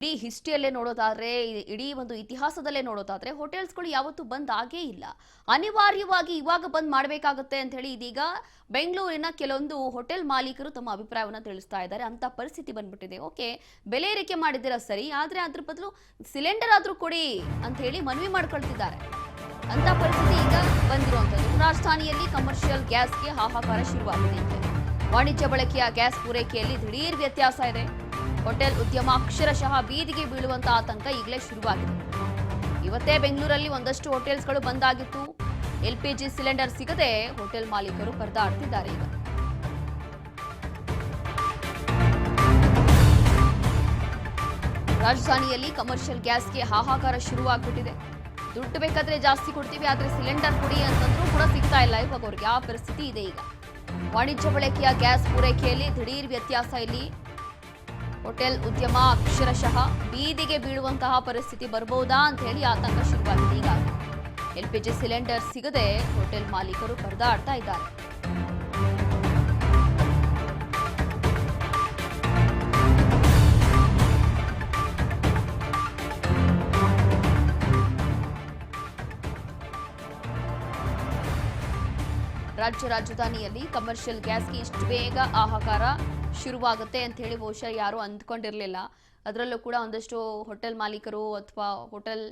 ಇಡೀ ಹಿಸ್ಟ್ರಿಯಲ್ಲೇ ನೋಡೋದಾದ್ರೆ ಇಡೀ ಒಂದು ಇತಿಹಾಸದಲ್ಲೇ ನೋಡೋದಾದ್ರೆ ಹೋಟೆಲ್ಸ್ಗಳು ಯಾವತ್ತೂ ಬಂದ್ ಆಗೇ ಇಲ್ಲ. ಅನಿವಾರ್ಯವಾಗಿ ಇವಾಗ ಬಂದ್ ಮಾಡಬೇಕಾಗುತ್ತೆ ಅಂತ ಹೇಳಿ ಇದೀಗ ಬೆಂಗಳೂರಿನ ಕೆಲವೊಂದು ಹೋಟೆಲ್ ಮಾಲೀಕರು ತಮ್ಮ ಅಭಿಪ್ರಾಯವನ್ನ ತಿಳಿಸ್ತಾ ಇದ್ದಾರೆ. ಅಂತ ಪರಿಸ್ಥಿತಿ ಬಂದ್ಬಿಟ್ಟಿದೆ. ಓಕೆ, ಬೆಲೆ ಏರಿಕೆ ಮಾಡಿದ್ದೀರಾ ಸರಿ, ಆದ್ರೆ ಅದ್ರ ಬದಲು ಸಿಲಿಂಡರ್ ಆದ್ರೂ ಕೊಡಿ ಅಂತ ಹೇಳಿ ಮನವಿ ಮಾಡ್ಕೊಳ್ತಿದ್ದಾರೆ. ಅಂತ ಪರಿಸ್ಥಿತಿ ಈಗ ಬಂದಿರುವಂತದ್ದು. ರಾಜಧಾನಿಯಲ್ಲಿ ಕಮರ್ಷಿಯಲ್ ಗ್ಯಾಸ್ಗೆ ಹಾಹಾಕಾರ ಶುರುವಾಗಿದೆ. ವಾಣಿಜ್ಯ ಬಳಕೆಯ ಗ್ಯಾಸ್ ಪೂರೈಕೆಯಲ್ಲಿ ದಿಢೀರ್ ವ್ಯತ್ಯಾಸ ಇದೆ. ಹೋಟೆಲ್ ಉದ್ಯಮ ಅಕ್ಷರಶಃ ಬೀದಿಗೆ ಬೀಳುವಂತ ಆತಂಕ ಈಗಲೇ ಶುರುವಾಗಿದೆ. ಇವತ್ತೇ ಬೆಂಗಳೂರಲ್ಲಿ ಒಂದಷ್ಟು ಹೋಟೆಲ್ಸ್ಗಳು ಬಂದಾಗಿತ್ತು. ಎಲ್ಪಿಜಿ ಸಿಲಿಂಡರ್ ಸಿಗದೆ ಹೋಟೆಲ್ ಮಾಲೀಕರು ಪರದಾಡ್ತಿದ್ದಾರೆ. ಈಗ ರಾಜಧಾನಿಯಲ್ಲಿ ಕಮರ್ಷಿಯಲ್ ಗ್ಯಾಸ್ಗೆ ಹಾಹಾಕಾರ ಶುರುವಾಗ್ಬಿಟ್ಟಿದೆ. ದುಡ್ಡು ಬೇಕಾದ್ರೆ ಜಾಸ್ತಿ ಕೊಡ್ತೀವಿ, ಆದ್ರೆ ಸಿಲಿಂಡರ್ ಕೊಡಿ ಅಂತಂದ್ರೂ ಕೂಡ ಸಿಗ್ತಾ ಇಲ್ಲ ಇವಾಗ ಅವ್ರಿಗೆ. ಆ ಪರಿಸ್ಥಿತಿ ಇದೆ ಈಗ. ವಾಣಿಜ್ಯ ಬಳಕೆಯ ಗ್ಯಾಸ್ ಪೂರೈಕೆಯಲ್ಲಿ ದಿಢೀರ್ ವ್ಯತ್ಯಾಸ. ಇಲ್ಲಿ ಹೋಟೆಲ್ ಉದ್ಯಮ ಅಕ್ಷರಶಃ ಬೀದಿಗೆ ಬೀಳುವಂತಹ ಪರಿಸ್ಥಿತಿ ಬರಬಹುದಾ ಅಂತ ಹೇಳಿ ಆತಂಕ ಶುರುವಾಗಿದೆ. ಈಗಾಗಲೇ ಎಲ್ಪಿಜಿ ಸಿಲಿಂಡರ್ ಸಿಗದೆ ಹೋಟೆಲ್ ಮಾಲೀಕರು ಪರದಾಡ್ತಾ ಇದ್ದಾರೆ. ರಾಜಧಾನಿಯಲ್ಲಿ ಕಮರ್ಷಿಯಲ್ ಗ್ಯಾಸ್ಗೆ ಇಷ್ಟು ಬೇಗ ಹಾಹಾಕಾರ ಶುರುವಾಗುತ್ತೆ ಅಂತ ಹೇಳಿ ಬಹುಶಃ ಯಾರು ಅಂದ್ಕೊಂಡಿರಲಿಲ್ಲ. ಅದರಲ್ಲೂ ಕೂಡ ಒಂದಷ್ಟು ಹೋಟೆಲ್ ಮಾಲೀಕರು ಅಥವಾ ಹೋಟೆಲ್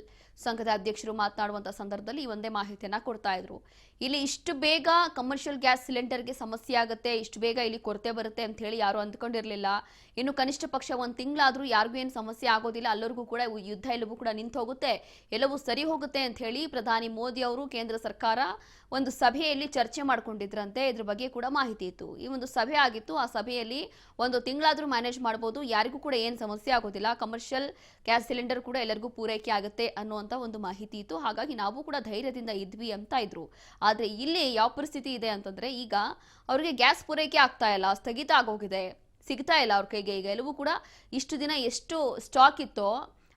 ಸಂಘದ ಅಧ್ಯಕ್ಷರು ಮಾತನಾಡುವಂಥ ಸಂದರ್ಭದಲ್ಲಿ ಈ ಒಂದೇ ಮಾಹಿತಿಯನ್ನ ಕೊಡ್ತಾ ಇದ್ರು. ಇಲ್ಲಿ ಇಷ್ಟು ಬೇಗ ಕಮರ್ಷಿಯಲ್ ಗ್ಯಾಸ್ ಸಿಲಿಂಡರ್ಗೆ ಸಮಸ್ಯೆ ಆಗುತ್ತೆ, ಇಷ್ಟು ಬೇಗ ಇಲ್ಲಿ ಕೊರತೆ ಬರುತ್ತೆ ಅಂತ ಹೇಳಿ ಯಾರು ಅಂದ್ಕೊಂಡಿರಲಿಲ್ಲ. ಇನ್ನು ಕನಿಷ್ಠ ಪಕ್ಷ ಒಂದು ತಿಂಗಳಾದ್ರೂ ಯಾರಿಗೂ ಏನು ಸಮಸ್ಯೆ ಆಗೋದಿಲ್ಲ, ಎಲ್ಲರಿಗೂ ಕೂಡ ಯುದ್ಧ ಎಲ್ಲವೂ ಕೂಡ ನಿಂತು ಹೋಗುತ್ತೆ, ಎಲ್ಲವೂ ಸರಿ ಹೋಗುತ್ತೆ ಅಂತ ಹೇಳಿ ಪ್ರಧಾನಿ ಮೋದಿ ಅವರು ಕೇಂದ್ರ ಸರ್ಕಾರ ಒಂದು ಸಭೆಯಲ್ಲಿ ಚರ್ಚೆ ಮಾಡ್ಕೊಂಡಿದ್ರಂತೆ. ಇದ್ರ ಬಗ್ಗೆ ಕೂಡ ಮಾಹಿತಿ ಇತ್ತು. ಈ ಒಂದು ಸಭೆ ಆಗಿತ್ತು. ಆ ಸಭೆಯಲ್ಲಿ ಒಂದು ತಿಂಗಳಾದ್ರೂ ಮ್ಯಾನೇಜ್ ಮಾಡಬಹುದು, ಯಾರಿಗೂ ಕೂಡ ಏನು ಸಮಸ್ಯೆ ಆಗೋದಿಲ್ಲ, ಕಮರ್ಷಿಯಲ್ ಗ್ಯಾಸ್ ಸಿಲಿಂಡರ್ ಕೂಡ ಎಲ್ಲರಿಗೂ ಪೂರೈಕೆ ಆಗುತ್ತೆ ಅನ್ನುವಂತ ಒಂದು ಮಾಹಿತಿ ಇತ್ತು. ಹಾಗಾಗಿ ನಾವು ಕೂಡ ಧೈರ್ಯದಿಂದ ಇದ್ವಿ ಅಂತ ಇದ್ರು. ಆದ್ರೆ ಇಲ್ಲಿ ಯಾವ ಪರಿಸ್ಥಿತಿ ಇದೆ ಅಂತಂದ್ರೆ ಈಗ ಅವ್ರಿಗೆ ಗ್ಯಾಸ್ ಪೂರೈಕೆ ಆಗ್ತಾ ಇಲ್ಲ, ಸ್ಥಗಿತ ಆಗೋಗಿದೆ, ಸಿಗ್ತಾ ಇಲ್ಲ ಅವ್ರ ಕೈಗೆ. ಈಗ ಎಲ್ಲವೂ ಕೂಡ ಇಷ್ಟು ದಿನ ಎಷ್ಟು ಸ್ಟಾಕ್ ಇತ್ತೋ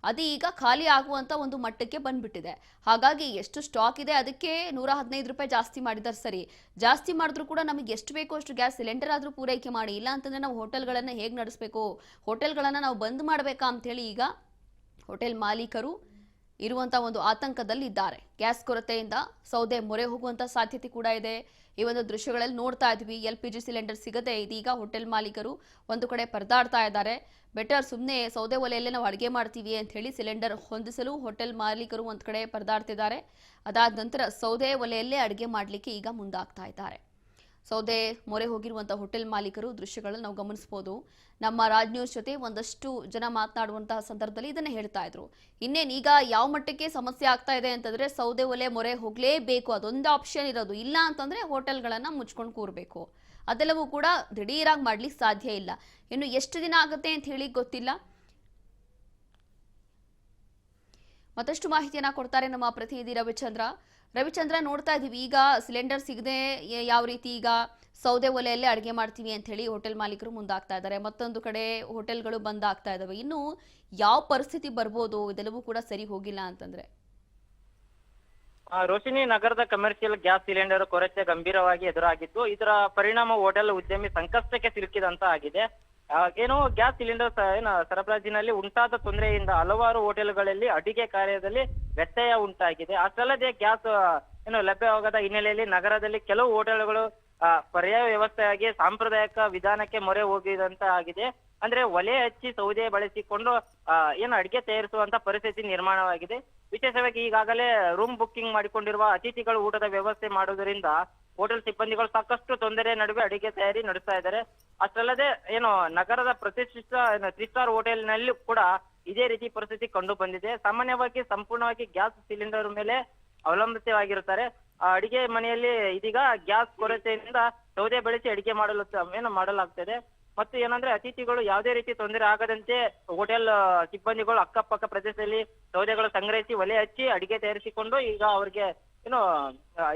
ಅದು ಈಗ ಖಾಲಿ ಆಗುವಂತ ಒಂದು ಮಟ್ಟಕ್ಕೆ ಬಂದ್ಬಿಟ್ಟಿದೆ. ಹಾಗಾಗಿ ಎಷ್ಟು ಸ್ಟಾಕ್ ಇದೆ ಅದಕ್ಕೆ 115 ರೂಪಾಯಿ ಜಾಸ್ತಿ ಮಾಡಿದಾರೆ ಸರಿ, ಜಾಸ್ತಿ ಮಾಡಿದ್ರು ಕೂಡ ನಮಗೆ ಎಷ್ಟು ಬೇಕೋ ಅಷ್ಟು ಗ್ಯಾಸ್ ಸಿಲಿಂಡರ್ ಆದ್ರೂ ಪೂರೈಕೆ ಮಾಡಿ, ಇಲ್ಲ ಅಂತಂದ್ರೆ ನಾವು ಹೋಟೆಲ್ಗಳನ್ನ ಹೇಗೆ ನಡೆಸಬೇಕು, ಹೋಟೆಲ್ಗಳನ್ನ ನಾವು ಬಂದ್ ಮಾಡಬೇಕಾ ಅಂತ ಹೇಳಿ ಈಗ ಹೋಟೆಲ್ ಮಾಲೀಕರು ಇರುವಂತ ಒಂದು ಆತಂಕದಲ್ಲಿ ಇದ್ದಾರೆ. ಗ್ಯಾಸ್ ಕೊರತೆಯಿಂದ ಸೌದೆ ಮೊರೆ ಹೋಗುವಂತ ಸಾಧ್ಯತೆ ಕೂಡ ಇದೆ. ಈ ಒಂದು ದೃಶ್ಯಗಳಲ್ಲಿ ನೋಡ್ತಾ ಇದ್ವಿ, ಎಲ್ಪಿಜಿ ಸಿಲಿಂಡರ್ ಸಿಗದೆ ಇದೀಗ ಹೋಟೆಲ್ ಮಾಲೀಕರು ಒಂದು ಕಡೆ ಪರದಾಡ್ತಾ ಇದ್ದಾರೆ. ಬೆಟರ್ ಸುಮ್ಮನೆ ಸೌದೆ ಒಲೆಯಲ್ಲೇ ನಾವು ಅಡುಗೆ ಮಾಡ್ತೀವಿ ಅಂತ ಹೇಳಿ ಸಿಲಿಂಡರ್ ಹೊಂದಿಸಲು ಹೋಟೆಲ್ ಮಾಲೀಕರು ಒಂದು ಕಡೆ ಪರದಾಡ್ತಿದ್ದಾರೆ. ಅದಾದ ನಂತರ ಸೌದೆ ಒಲೆಯಲ್ಲೇ ಅಡುಗೆ ಮಾಡಲಿಕ್ಕೆ ಈಗ ಮುಂದಾಗ್ತಾ ಇದ್ದಾರೆ. ಸೌದೆ ಮೊರೆ ಹೋಗಿರುವಂತಹ ಹೋಟೆಲ್ ಮಾಲೀಕರು ದೃಶ್ಯಗಳನ್ನು ನಾವು ಗಮನಿಸಬಹುದು. ನಮ್ಮ ರಾಜ್ ನ್ಯೂಸ್ ಜೊತೆ ಒಂದಷ್ಟು ಜನ ಮಾತನಾಡುವಂತಹ ಸಂದರ್ಭದಲ್ಲಿ ಇದನ್ನ ಹೇಳ್ತಾ ಇದ್ರು. ಇನ್ನೇನು ಈಗ ಯಾವ ಮಟ್ಟಕ್ಕೆ ಸಮಸ್ಯೆ ಆಗ್ತಾ ಇದೆ ಅಂತಂದ್ರೆ ಸೌದೆ ಒಲೆ ಮೊರೆ ಹೋಗ್ಲೇಬೇಕು, ಅದೊಂದು ಆಪ್ಷನ್ ಇರೋದು. ಇಲ್ಲ ಅಂತಂದ್ರೆ ಹೋಟೆಲ್ಗಳನ್ನ ಮುಚ್ಕೊಂಡು ಕೂರ್ಬೇಕು. ಅದೆಲ್ಲವೂ ಕೂಡ ದಿಢೀರಾಗಿ ಮಾಡ್ಲಿಕ್ಕೆ ಸಾಧ್ಯ ಇಲ್ಲ. ಇನ್ನು ಎಷ್ಟು ದಿನ ಆಗುತ್ತೆ ಅಂತ ಹೇಳಿ ಗೊತ್ತಿಲ್ಲ. ಮತ್ತಷ್ಟು ಮಾಹಿತಿಯನ್ನ ಕೊಡ್ತಾರೆ ನಮ್ಮ ಪ್ರತಿನಿಧಿ ರವಿಚಂದ್ರ. ನೋಡ್ತಾ ಇದೀವಿ ಈಗ ಸಿಲಿಂಡರ್ ಸಿಗದೆ ಯಾವ ರೀತಿ ಈಗ ಸೌದೆ ಒಲೆಯಲ್ಲೇ ಅಡುಗೆ ಮಾಡ್ತೀವಿ ಅಂತ ಹೇಳಿ ಹೋಟೆಲ್ ಮಾಲೀಕರು ಮುಂದಾಗ್ತಾ ಇದ್ದಾರೆ. ಮತ್ತೊಂದು ಕಡೆ ಹೋಟೆಲ್ಗಳು ಬಂದ್ ಆಗ್ತಾ ಇದಾವೆ. ಇನ್ನು ಯಾವ ಪರಿಸ್ಥಿತಿ ಬರ್ಬೋದು, ಇದೆಲ್ಲವೂ ಕೂಡ ಸರಿ ಹೋಗಿಲ್ಲ ಅಂತಂದ್ರೆ? ರೋಶಿನಿ, ನಗರದ ಕಮರ್ಷಿಯಲ್ ಗ್ಯಾಸ್ ಸಿಲಿಂಡರ್ ಕೊರತೆ ಗಂಭೀರವಾಗಿ ಎದುರಾಗಿದ್ದು, ಇದರ ಪರಿಣಾಮ ಹೋಟೆಲ್ ಉದ್ಯಮಿ ಸಂಕಷ್ಟಕ್ಕೆ ಸಿಲುಕಿದಂತ ಆಗಿದೆ. ಏನು ಗ್ಯಾಸ್ ಸಿಲಿಂಡರ್ ಸರಬರಾಜಿನಲ್ಲಿ ಉಂಟಾದ ತೊಂದರೆಯಿಂದ ಹಲವಾರು ಹೋಟೆಲ್ಗಳಲ್ಲಿ ಅಡಿಗೆ ಕಾರ್ಯದಲ್ಲಿ ವ್ಯತ್ಯಯ ಉಂಟಾಗಿದೆ. ಅಷ್ಟಲ್ಲದೆ ಗ್ಯಾಸ್ ಲಭ್ಯವಾಗದ ಹಿನ್ನೆಲೆಯಲ್ಲಿ ನಗರದಲ್ಲಿ ಕೆಲವು ಹೋಟೆಲ್ಗಳು ಪರ್ಯಾಯ ವ್ಯವಸ್ಥೆಯಾಗಿ ಸಾಂಪ್ರದಾಯಿಕ ವಿಧಾನಕ್ಕೆ ಮೊರೆ ಹೋಗಿದಂತ ಆಗಿದೆ. ಅಂದ್ರೆ ಒಲೆ ಹಚ್ಚಿ ಸೌದೆ ಬಳಸಿಕೊಂಡು ಅಡಿಗೆ ತಯಾರಿಸುವಂತ ಪರಿಸ್ಥಿತಿ ನಿರ್ಮಾಣವಾಗಿದೆ. ವಿಶೇಷವಾಗಿ ಈಗಾಗಲೇ ರೂಮ್ ಬುಕ್ಕಿಂಗ್ ಮಾಡಿಕೊಂಡಿರುವ ಅತಿಥಿಗಳು ಊಟದ ವ್ಯವಸ್ಥೆ ಮಾಡುವುದರಿಂದ ಹೋಟೆಲ್ ಸಿಬ್ಬಂದಿಗಳು ಸಾಕಷ್ಟು ತೊಂದರೆ ನಡುವೆ ಅಡಿಗೆ ತಯಾರಿ ನಡೆಸ್ತಾ ಇದ್ದಾರೆ. ಅಷ್ಟಲ್ಲದೆ ನಗರದ ಪ್ರತಿಷ್ಠಿತ 3 ಸ್ಟಾರ್ ಹೋಟೆಲ್ ನಲ್ಲಿ ಕೂಡ ಇದೇ ರೀತಿ ಪರಿಸ್ಥಿತಿ ಕಂಡು ಬಂದಿದೆ. ಸಾಮಾನ್ಯವಾಗಿ ಸಂಪೂರ್ಣವಾಗಿ ಗ್ಯಾಸ್ ಸಿಲಿಂಡರ್ ಮೇಲೆ ಅವಲಂಬಿತವಾಗಿರುತ್ತಾರೆ. ಅಡಿಗೆ ಮನೆಯಲ್ಲಿ ಇದೀಗ ಗ್ಯಾಸ್ ಕೊರತೆಯಿಂದ ಸೌದೆ ಬಳಸಿ ಅಡಿಗೆ ಮಾಡಲಾಗ್ತದೆ. ಮತ್ತು ಏನಂದ್ರೆ ಅತಿಥಿಗಳು ಯಾವುದೇ ರೀತಿ ತೊಂದರೆ ಆಗದಂತೆ ಹೋಟೆಲ್ ಸಿಬ್ಬಂದಿಗಳು ಅಕ್ಕಪಕ್ಕ ಪ್ರದೇಶದಲ್ಲಿ ಸೌದೆಗಳು ಸಂಗ್ರಹಿಸಿ ಒಲೆ ಹಚ್ಚಿ ಅಡಿಗೆ ತಯಾರಿಸಿಕೊಂಡು ಈಗ ಅವ್ರಿಗೆ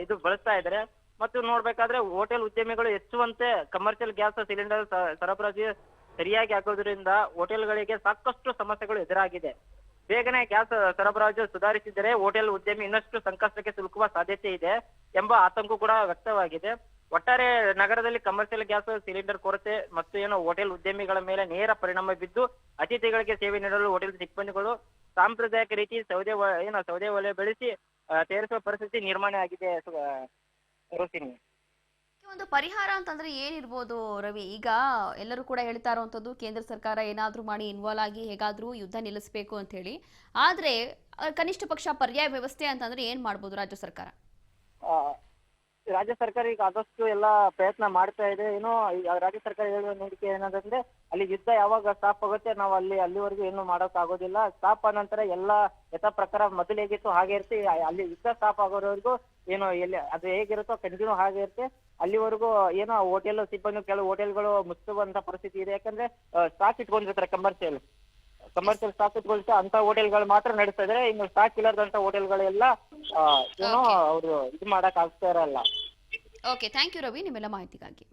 ಇದು ಬಳಸ್ತಾ ಇದ್ದಾರೆ. ಮತ್ತು ನೋಡ್ಬೇಕಾದ್ರೆ ಹೋಟೆಲ್ ಉದ್ಯಮಿಗಳು ಹೆಚ್ಚುವಂತೆ ಕಮರ್ಷಿಯಲ್ ಗ್ಯಾಸ್ ಸಿಲಿಂಡರ್ ಸರಬರಾಜು ಸರಿಯಾಗಿ ಆಗೋದ್ರಿಂದ ಹೋಟೆಲ್ಗಳಿಗೆ ಸಾಕಷ್ಟು ಸಮಸ್ಯೆಗಳು ಎದುರಾಗಿದೆ. ಬೇಗನೆ ಗ್ಯಾಸ್ ಸರಬರಾಜು ಸುಧಾರಿಸಿದರೆ ಹೋಟೆಲ್ ಉದ್ಯಮಿ ಇನ್ನಷ್ಟು ಸಂಕಷ್ಟಕ್ಕೆ ಸಿಲುಕುವ ಸಾಧ್ಯತೆ ಇದೆ ಎಂಬ ಆತಂಕ ಕೂಡ ವ್ಯಕ್ತವಾಗಿದೆ. ಒಟ್ಟಾರೆ ನಗರದಲ್ಲಿ ಕಮರ್ಷಿಯಲ್ ಗ್ಯಾಸ್ ಸಿಲಿಂಡರ್ ಕೊರತೆ ಮತ್ತು ಏನು ಹೋಟೆಲ್ ಉದ್ಯಮಿಗಳ ಮೇಲೆ ನೇರ ಪರಿಣಾಮ ಬಿದ್ದು ಅತಿಥಿಗಳಿಗೆ ಸೇವೆ ನೀಡಲು ಹೋಟೆಲ್ ಸಿಬ್ಬಂದಿಗಳು ಸಾಂಪ್ರದಾಯಿಕ ರೀತಿ ಸೌದೆ ಒಲೆ ಬೆಳೆಸಿ ತಯಾರಿಸುವ ಪರಿಸ್ಥಿತಿ ನಿರ್ಮಾಣ ಆಗಿದೆ ರೋಹಿಣಿ. ಒಂದು ಪರಿಹಾರ ಅಂತಂದ್ರೆ ಏನಿರ್ಬೋದು ರವಿ? ಈಗ ಎಲ್ಲರೂ ಕೂಡ ಹೇಳ್ತಾ ಇರುವಂತದ್ದು ಕೇಂದ್ರ ಸರ್ಕಾರ ಏನಾದ್ರೂ ಮಾಡಿ ಇನ್ವಾಲ್ವ್ ಆಗಿ ಹೇಗಾದ್ರೂ ಯುದ್ಧ ನಿಲ್ಲಿಸಬೇಕು ಅಂತ ಹೇಳಿ. ಆದ್ರೆ ಕನಿಷ್ಠ ಪಕ್ಷ ಪರ್ಯಾಯ ವ್ಯವಸ್ಥೆ ಅಂತಂದ್ರೆ ಏನ್ ಮಾಡ್ಬೋದು ರಾಜ್ಯ ಸರ್ಕಾರ? ಆ, ರಾಜ್ಯ ಸರ್ಕಾರ ಈಗ ಆದಷ್ಟು ಎಲ್ಲ ಪ್ರಯತ್ನ ಮಾಡ್ತಾ ಇದೆ. ಏನೋ ರಾಜ್ಯ ಸರ್ಕಾರ ಹೇಳುವ ನೀಡಿಕೆ ಏನಂತಂದ್ರೆ ಅಲ್ಲಿ ಯುದ್ಧ ಯಾವಾಗ ಸ್ಟಾಪ್ ಆಗುತ್ತೆ ನಾವು ಅಲ್ಲಿವರೆಗೂ ಏನು ಮಾಡೋಕ್ ಆಗೋದಿಲ್ಲ. ಸ್ಟಾಪ್ ಆದ ನಂತರ ಎಲ್ಲ ಯಥಾ ಪ್ರಕಾರ ಮೊದಲು ಹೇಗಿತ್ತು ಹಾಗೆ ಇರುತ್ತೆ. ಅಲ್ಲಿ ಯುದ್ಧ ಸ್ಟಾಪ್ ಆಗೋವರೆಗೂ ಏನೋ ಎಲ್ಲಿ ಅದು ಹೇಗಿರುತ್ತೋ ಕಂಟಿನ್ಯೂ ಹಾಗೆ ಇರುತ್ತೆ. ಅಲ್ಲಿವರೆಗೂ ಏನೋ ಹೋಟೆಲ್ ಸಿಬ್ಬಂದಿ ಕೆಲವು ಹೋಟೆಲ್ಗಳು ಮುಚ್ಚುವಂತ ಪರಿಸ್ಥಿತಿ ಇದೆ. ಯಾಕಂದ್ರೆ ಸ್ಟಾಕ್ ಇಟ್ಕೊಂಡಿರ್ತಾರೆ ಕಮರ್ಷಿಯಲ್ ಸ್ಟಾಕ್ ಇಟ್ಕೊಳ್ತಾ ಅಂತ ಹೋಟೆಲ್ಗಳು ಮಾತ್ರ ನಡೆಸ್ತಾ ಇದಾರೆ. ಇನ್ನು ಸ್ಟಾಕ್ ಇಲ್ಲದಂತ ಹೋಟೆಲ್ಗಳೆಲ್ಲ ಏನೋ ಅವರು ಇದು ಮಾಡಕ್ ಆಗ್ತಾ ಇರಲ್ಲ. ಓಕೆ, ಥ್ಯಾಂಕ್ ಯು ರವಿ ನಿಮ್ಮೆಲ್ಲ ಮಾಹಿತಿಗಾಗಿ.